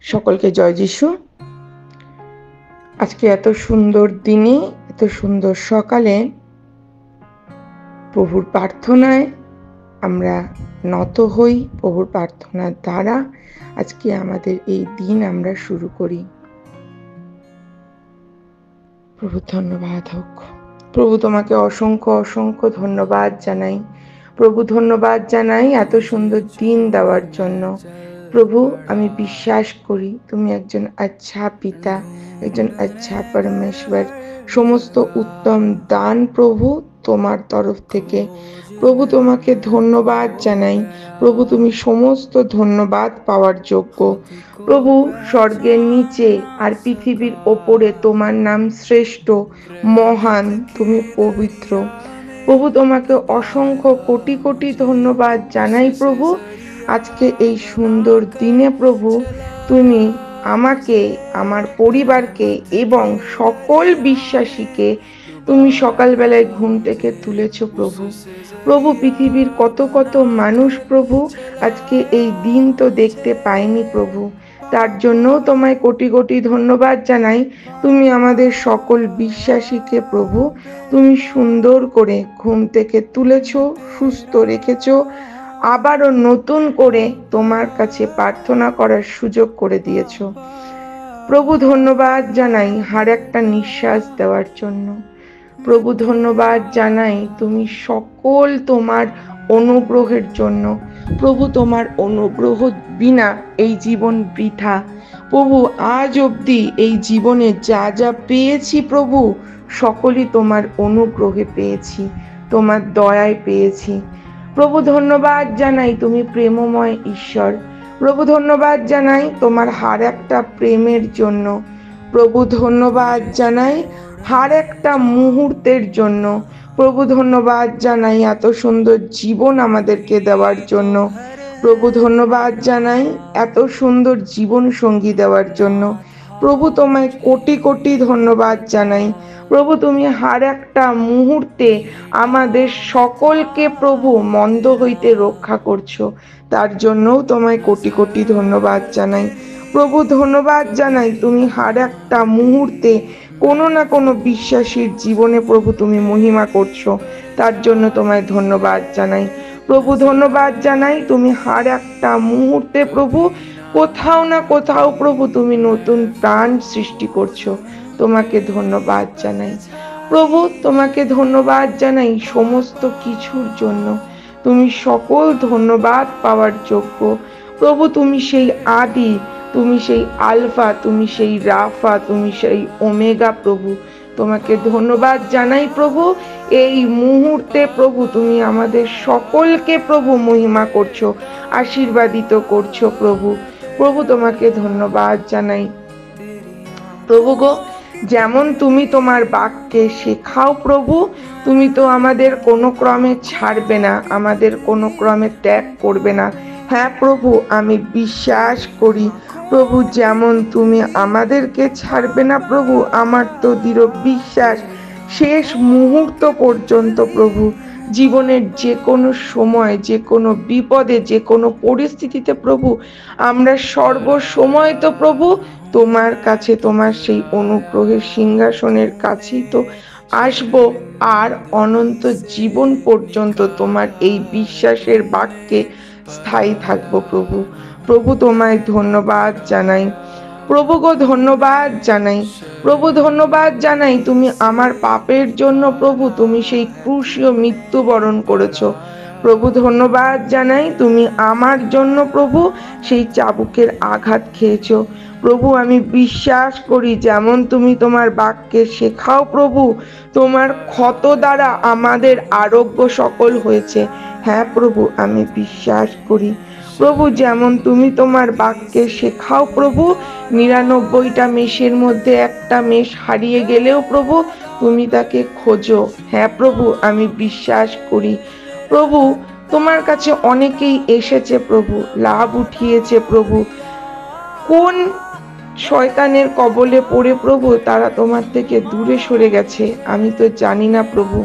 সকলকে জয় যিশু। আজকে এত সুন্দর দিনে, এত সুন্দর সকালে প্রভুর প্রার্থনায় আমরা নত হই। প্রভুর প্রার্থনার দ্বারা আজকে আমাদের এই দিন আমরা শুরু করি। প্রভু ধন্যবাদ হোক। প্রভু তোমাকে অসংখ্য অসংখ্য ধন্যবাদ জানাই। প্রভু ধন্যবাদ জানাই এত সুন্দর দিন দেওয়ার জন্য। প্রভু, আমি বিশ্বাস করি তুমি একজন আচ্ছা পিতা, একজন আচ্ছা পরমেশ্বর। সমস্ত উত্তম দান প্রভু তোমার তরফ থেকে। প্রভু তোমাকে ধন্যবাদ জানাই। প্রভু তুমি সমস্ত ধন্যবাদ পাওয়ার যোগ্য। প্রভু, স্বর্গের নিচে আর পৃথিবীর ওপরে তোমার নাম শ্রেষ্ঠ, মহান, তুমি পবিত্র। প্রভু তোমাকে অসংখ্য কোটি কোটি ধন্যবাদ জানাই প্রভু। আজকে এই সুন্দর দিনে প্রভু তুমি আমাকে, আমার পরিবারকে এবং সকল বিশ্বাসীকে তুমি সকালবেলায় ঘুম থেকে তুলেছ প্রভু। প্রভু, পৃথিবীর কত কত মানুষ প্রভু আজকে এই দিন তো দেখতে পায়নি প্রভু, তার জন্য তোমায় কোটি কোটি ধন্যবাদ জানাই। তুমি আমাদের সকল বিশ্বাসীকে প্রভু তুমি সুন্দর করে ঘুম থেকে তুলেছ, সুস্থ রেখেছ, আবারও নতুন করে তোমার কাছে প্রার্থনা করার সুযোগ করে দিয়েছ প্রভু। ধন্যবাদ জানাই আর একটা নিঃশ্বাস দেওয়ার জন্য। প্রভু ধন্যবাদ জানাই তুমি সকল তোমার অনুগ্রহের জন্য। প্রভু, তোমার অনুগ্রহ বিনা এই জীবন বৃথা। প্রভু, আজ অবধি এই জীবনে যা যা পেয়েছি প্রভু সকলই তোমার অনুগ্রহে পেয়েছি, তোমার দয়ায় পেয়েছি। প্রভু ধন্যবাদ জানাই তুমি প্রেমময় ঈশ্বর। প্রভু ধন্যবাদ জানাই তোমার আর একটা প্রেমের জন্য। প্রভু ধন্যবাদ জানাই আর একটা মুহূর্তের জন্য। প্রভু ধন্যবাদ জানাই এত সুন্দর জীবন আমাদেরকে দেওয়ার জন্য। প্রভু ধন্যবাদ জানাই এত সুন্দর জীবন সঙ্গী দেওয়ার জন্য। প্রভু তোমায় কোটি কোটি ধন্যবাদ জানাই। প্রভু, তুমি আর একটা মুহূর্তে আমাদের সকলকে প্রভু মন্দ হইতে রক্ষা করছো, তার জন্যও তোমায় কোটি কোটি ধন্যবাদ জানাই। প্রভু ধন্যবাদ জানাই তুমি আর একটা মুহূর্তে কোনো না কোনো বিশ্বাসীর জীবনে প্রভু তুমি মহিমা করছো, তার জন্য তোমায় ধন্যবাদ জানাই। প্রভু ধন্যবাদ জানাই তুমি আর একটা মুহূর্তে প্রভু কোথাও না কোথাও প্রভু তুমি নতুন প্রাণ সৃষ্টি করছো, তোমাকে ধন্যবাদ জানাই। প্রভু তোমাকে ধন্যবাদ জানাই সমস্ত কিছুর জন্য। তুমি সকল ধন্যবাদ পাওয়ার যোগ্য প্রভু। তুমি সেই আদি, তুমি সেই আলফা, তুমি সেই রাফা, তুমি সেই ওমেগা প্রভু। তোমাকে ধন্যবাদ জানাই প্রভু। এই মুহূর্তে প্রভু তুমি আমাদের সকলকে প্রভু মহিমা করছো, আশীর্বাদিত করছো প্রভু। প্রভু তোমাকে ধন্যবাদ জানাই প্রভু গো। যেমন তুমি তোমার বাক্যে শেখাও প্রভু, তুমি তো আমাদের কোনো ক্রমে ছাড়বে না, আমাদের কোনো ক্রমে ত্যাগ করবে না। হ্যাঁ প্রভু, আমি বিশ্বাস করি প্রভু, যেমন তুমি আমাদেরকে ছাড়বে না প্রভু, আমার তো দৃঢ় বিশ্বাস শেষ মুহূর্ত পর্যন্ত প্রভু, জীবনের যে কোনো সময়, যে কোনো বিপদে, যে কোনো পরিস্থিতিতে প্রভু আমরা সর্বসময় তো প্রভু তোমার কাছে, তোমার সেই অনুগ্রহের সিংহাসনের কাছেই তো আসবো, আর অনন্ত জীবন পর্যন্ত তোমার এই বিশ্বাসের বাক্যে স্থায়ী থাকবো প্রভু। প্রভু তোমায় ধন্যবাদ জানাই প্রভু গো, ধন্যবাদ জানাই প্রভু, ধন্যবাদ জানাই তুমি আমার পাপের জন্য প্রভু তুমি সেই ক্রুশীয় মৃত্যুবরণ করেছো প্রভু। ধন্যবাদ জানাই তুমি আমার জন্য প্রভু সেই চাবুকের আঘাত খেয়েছো প্রভু। আমি বিশ্বাস করি যেমন তুমি তোমার বাক্যে শেখাও প্রভু, তোমার ক্ষত দ্বারা আমাদের আরোগ্য সকল হয়েছে। হ্যাঁ প্রভু, আমি বিশ্বাস করি প্রভু, যেমন তুমি তোমার বাক্যে শেখাও প্রভু 99টা মেষের মধ্যে একটা মেষ হারিয়ে গেলেও প্রভু তুমি তাকে খোঁজো। হ্যাঁ প্রভু, আমি বিশ্বাস করি প্রভু, তোমার কাছে অনেকেই এসেছে প্রভু, লাভ উঠিয়েছে প্রভু, কোন শয়তানের কবলে পড়ে প্রভু তারা তোমার থেকে দূরে সরে গেছে আমি তো জানি না প্রভু।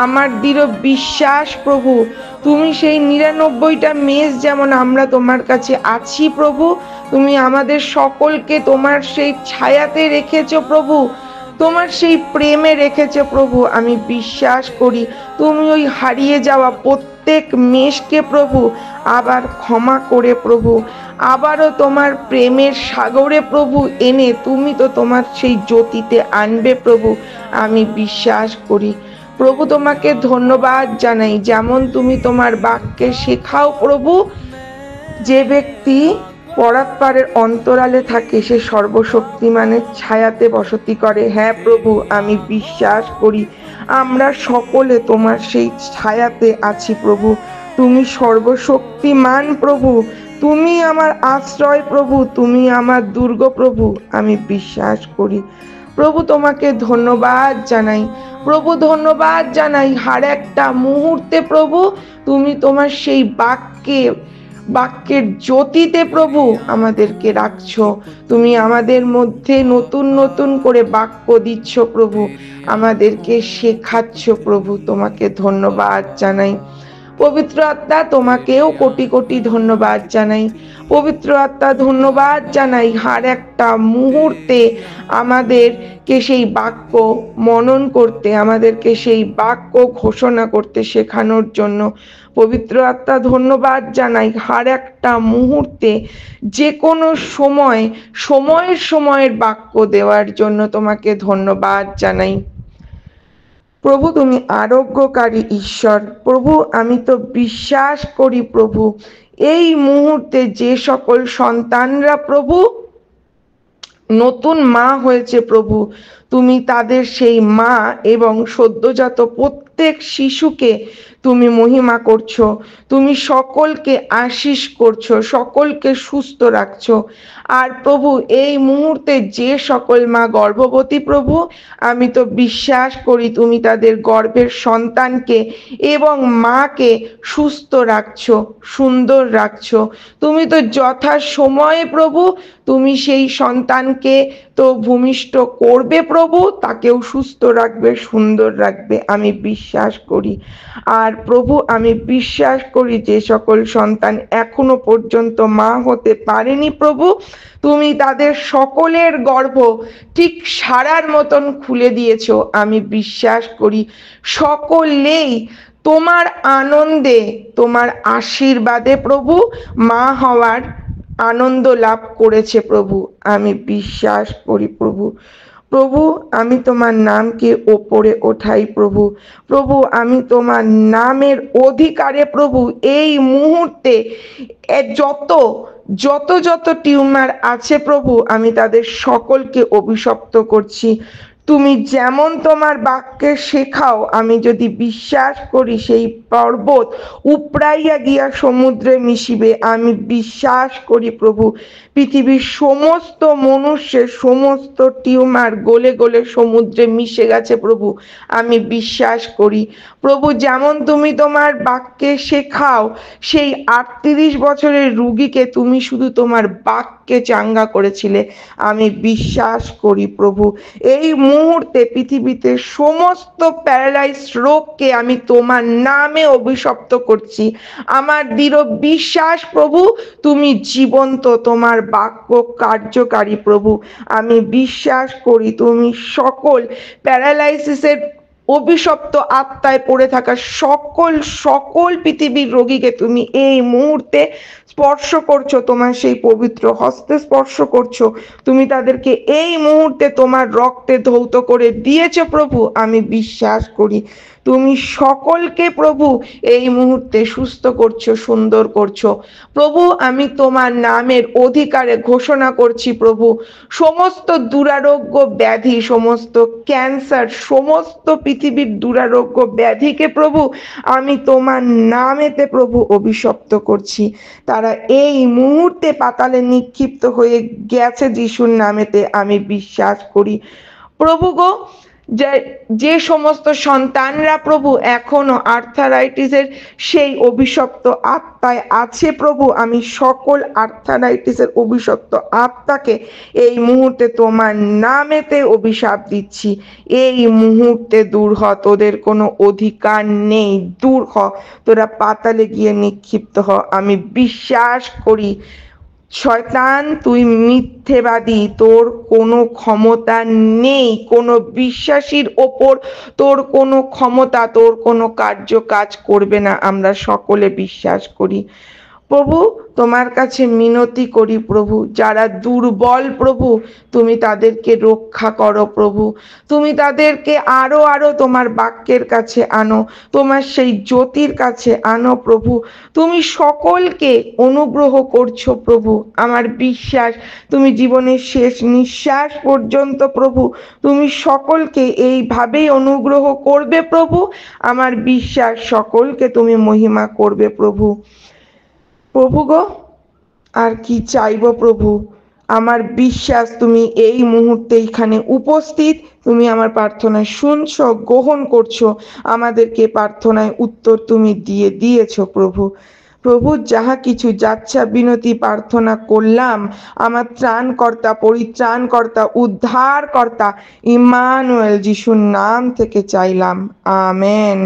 আমার দৃঢ় বিশ্বাস প্রভু, তুমি সেই ৯৯টা মেষ যেমন আমরা তোমার কাছে আছি প্রভু, তুমি আমাদের সকলকে তোমার সেই ছায়াতে রেখেছো প্রভু, তোমার সেই প্রেমে রেখেছো প্রভু। আমি বিশ্বাস করি তুমি ওই হারিয়ে যাওয়া প্রত্যেক মেষকে প্রভু আবার ক্ষমা করে প্রভু আবারও তোমার প্রেমের সাগরে প্রভু এনে তুমি তো তোমার সেই জ্যোতিতে আনবে প্রভু। আমি বিশ্বাস করি প্রভু, তোমাকে ধন্যবাদ জানাই, যেমন তুমি তোমার বাক্যে শেখাও প্রভু, যে ব্যক্তি পরাৎপারের অন্তরালে থাকে সে সর্বশক্তিমানের ছায়াতে বসতি করে। হ্যাঁ প্রভু, আমি বিশ্বাস করি আমরা সকলে তোমার সেই ছায়াতে আছি প্রভু। তুমি সর্বশক্তিমান প্রভু, তুমি আমার আশ্রয় প্রভু, তুমি আমার দুর্গ প্রভু। আমি বিশ্বাস করি প্রভু, তোমাকে ধন্যবাদ জানাই প্রভু, ধন্যবাদ জানাই। আর একটা মুহূর্তে প্রভু তুমি তোমার সেই বাক্যের জ্যোতিতে প্রভু আমাদেরকে রাখছো, তুমি আমাদের মধ্যে নতুন নতুন করে বাক্য দিচ্ছ প্রভু, আমাদেরকে শেখাচ্ছ প্রভু, তোমাকে ধন্যবাদ জানাই। পবিত্র আত্মা, তোমাকেও কোটি কোটি ধন্যবাদ জানাই। পবিত্র আত্মা, ধন্যবাদ জানাই আর একটা মুহূর্তে আমাদেরকে সেই বাক্য মনন করতে, আমাদেরকে সেই বাক্য ঘোষণা করতে শেখানোর জন্য। পবিত্র আত্মা, ধন্যবাদ জানাই আর একটা মুহূর্তে যে কোনো সময়ের বাক্য দেওয়ার জন্য তোমাকে ধন্যবাদ জানাই। প্রভু, তুমি আরোগ্যকারী ঈশ্বর প্রভু, আমি তো বিশ্বাস করি প্রভু, এই মুহূর্তে যে সকল সন্তানরা প্রভু নতুন মা হয়েছে প্রভু, তুমি তাদের সেই মা এবং সদ্যজাত প্রত্যেক শিশুকে তুমি মহিমা করছো, তুমি সকলকে আশীষ করছো, সকলকে সুস্থ রাখছো। আর প্রভু, এই মুহূর্তে যে সকল মা গর্ভবতী প্রভু, আমি তো বিশ্বাস করি তুমি তাদের গর্ভের সন্তানকে এবং মাকে সুস্থ রাখছো, সুন্দর রাখছো। তুমি তো যথা সময়ে প্রভু তুমি সেই সন্তানকে তো ভূমিষ্ঠ করবে প্রভু, তাকেও সুস্থ রাখবে, সুন্দর রাখবে, আমি বিশ্বাস করি। আর প্রভু, আমি বিশ্বাস করি যে সকল সন্তান এখনো পর্যন্ত মা হতে পারেনি প্রভু, তুমি তাদের সকলের গর্ভ ঠিক সারার মতন খুলে দিয়েছো। আমি বিশ্বাস করি সকলেই তোমার আনন্দে, তোমার আশীর্বাদে প্রভু মা হওয়ার আনন্দ লাভ করেছে প্রভু। আমি বিশ্বাস করি প্রভু। প্রভু, আমি তোমার নামকে ওপরে ওঠাই প্রভু। প্রভু, আমি তোমার নামের অধিকারে প্রভু এই মুহূর্তে যত যত যত টিউমার আছে প্রভু, আমি তাদের সকলকে অভিশপ্ত করছি। তুমি যেমন তোমার বাক্যে শেখাও, আমি যদি বিশ্বাস করি সেই পর্বত উপড়াইয়া গিয়া সমুদ্রে মিশিবে, আমি বিশ্বাস করি প্রভু পৃথিবীর সমস্ত মনুষ্যের সমস্ত টিউমার গলে গলে সমুদ্রে মিশে গেছে প্রভু। আমি বিশ্বাস করি প্রভু, যেমন তুমি তোমার বাক্যে শেখাও সেই ৩৮ বছরের রুগীকে তুমি শুধু তোমার বাক্যে চাঙ্গা করেছিলে। আমি বিশ্বাস করি প্রভু এই মুহূর্তে পৃথিবীতে সমস্ত প্যারালাইজ রোগকে আমি তোমার নামে অভিশপ্ত করছি। আমার দৃঢ় বিশ্বাস প্রভু তুমি জীবন্ত, তোমার বাক্য কার্যকারী প্রভু। আমি বিশ্বাস করি তুমি সকল প্যারালাইসিসের অভিশপ্ত আত্মায় পড়ে থাকা সকল পৃথিবীর রোগীকে তুমি এই মুহূর্তে স্পর্শ করছো, তোমার সেই পবিত্র হস্তে স্পর্শ করছো, তুমি তাদেরকে এই মুহূর্তে তোমার রক্তে ধৌত করে দিয়েছো প্রভু। আমি বিশ্বাস করি তুমি সকলকে প্রভু এই মুহূর্তে সুস্থ করছো, সুন্দর করছো প্রভু। আমি তোমার নামের অধিকারে ঘোষণা করছি প্রভু, সমস্ত দুরারোগ্য ব্যাধি, সমস্ত ক্যান্সার, সমস্ত পৃথিবীর দুরারোগ্য ব্যাধিকে প্রভু আমি তোমার নামেতে প্রভু অভিশপ্ত করছি। তারা এই মুহূর্তে পাতালে নিক্ষিপ্ত হয়ে গেছে যিশুর নামেতে। আমি বিশ্বাস করি প্রভু গো, যে যে সমস্ত সন্তানরা প্রভু এখনো আর্থারাইটিসের সেই অভিশপ্ত আত্মায় আছে প্রভু, আমি সকল আর্থারাইটিসের অভিশপ্ত আত্মাকে এই মুহূর্তে তোমার নামেতে অভিশাপ দিচ্ছি। এই মুহূর্তে দূর হ, তোদের কোনো অধিকার নেই, দূর হ, তোরা পাতালে গিয়ে নিক্ষিপ্ত হ। আমি বিশ্বাস করি শয়তান তুই মিথ্যেবাদী, তোর কোনো ক্ষমতা নেই, কোনো বিশ্বাসীর ওপর তোর কোনো ক্ষমতা, তোর কোনো কার্য কাজ করবে না, আমরা সকলে বিশ্বাস করি। প্রভু তোমার কাছে মিনতি করি প্রভু, যারা দুর্বল প্রভু তুমি তাদেরকে রক্ষা করো প্রভু, তুমি তাদেরকে আরো আরো তোমার বাক্যের কাছে আনো, তোমার সেই জ্যোতির কাছে আনো প্রভু। তুমি সকলকে অনুগ্রহ করছো প্রভু, আমার বিশ্বাস তুমি জীবনের শেষ নিঃশ্বাস পর্যন্ত প্রভু তুমি সকলকে এইভাবেই অনুগ্রহ করবে প্রভু। আমার বিশ্বাস সকলকে তুমি মহিমা করবে প্রভু। প্রভু গো, আর কি চাইব প্রভু, আমার বিশ্বাস তুমি এই মুহূর্তে এখানে উপস্থিত, তুমি আমার প্রার্থনা শুনছো, গ্রহণ করছো, আমাদেরকে প্রার্থনায় উত্তর তুমি দিয়ে দিয়েছো প্রভু। প্রভু যাহা কিছু যাচ্ছা বিনতি প্রার্থনা করলাম আমার ত্রাণকর্তা, পরিত্রাণকর্তা, উদ্ধারকর্তা ইম্মানুয়েল যিশুর নাম থেকে চাইলাম, আমেন।